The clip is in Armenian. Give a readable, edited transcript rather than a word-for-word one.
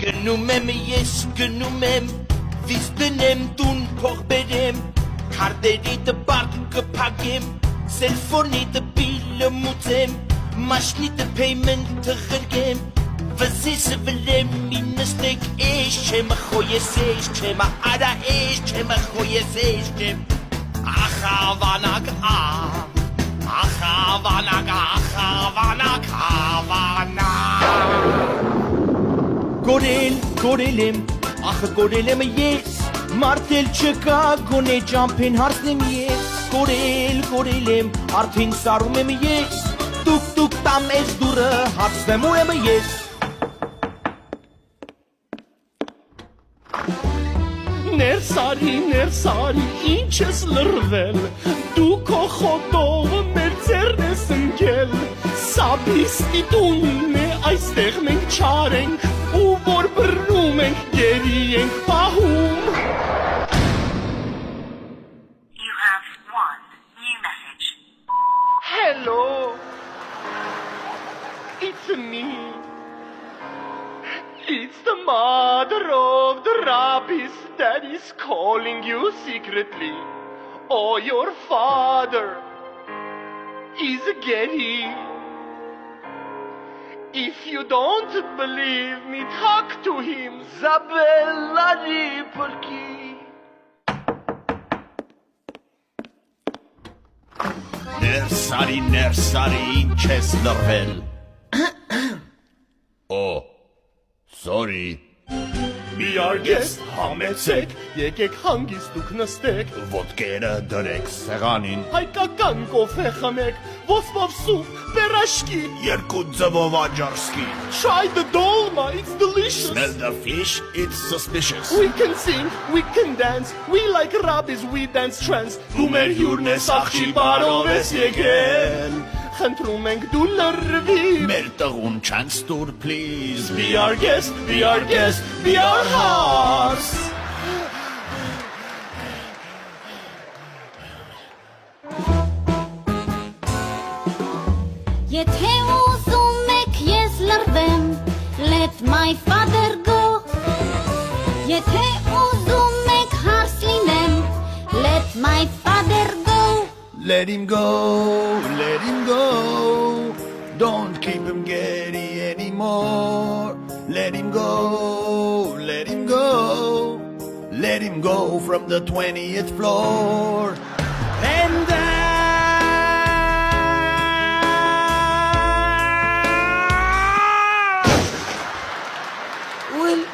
Գնում եմ ես գնում եմ Վիզ դնեմ տուն փող բերեմ Քարտերի տպարկ կփակեմ Սելֆոնի տպիլը մուծեմ Մաշնի տպեյմենթը ղրգեմ Վզիսը վրեմ ինստեք էշ չեմ խոյես էշ չեմ արա էշ չեմ խոյես էշ չեմ Ախավանակ Ախավանակ Ախավանակ Գորել եմ Ախը գորել եմ ես Մարդել չկա գոնե ճամփեն հարցնեմ ես Գորել եմ արդեն սարում եմ ես Տուկ տամ ես դուրը հարցնեմ ու եմ ես Ներսարի, ինչ ես լրվել Դու քո խոտով մեր ձեռն ես ընկել Սա բիստի տունն է, այստեղ մենք չար ենք Ու որ բռնում ենք, գերի ենք պահում You have one new message. Hello It's me It's the mother of the rabbis that is calling you secretly. Oh, your father is Gary. If you don't believe me, talk to him. Zabellari perki. Ներսարի, ինչ ես լրվել Oh, sorry Be our guest, համեցեք, եկեք հանգիստ դուք նստեք Ոտքերը դրեք սեղանին Հայկական կոֆե խմեք, ոսպով սուպ, պերաշկի Երկու ձվով աջարսկի Try the dolma, it's delicious Smell the fish, it's suspicious We can sing, we can dance, we like rabbis, we dance trance Դու մեր հյուրն ես, աղջի բարով ես եկել Խնդրում ենք դու լրվի Մեր տղուն chance տուր, please Be our guest, be our guest, be our hearts Եթե ուզում եք ես լրվեմ Let my father go Եթե ուզում եք հարս լինեմ Let my father go Let him go, let him go Don't keep him Getty anymore Let him go, let him go Let him go from the 20th floor And Well,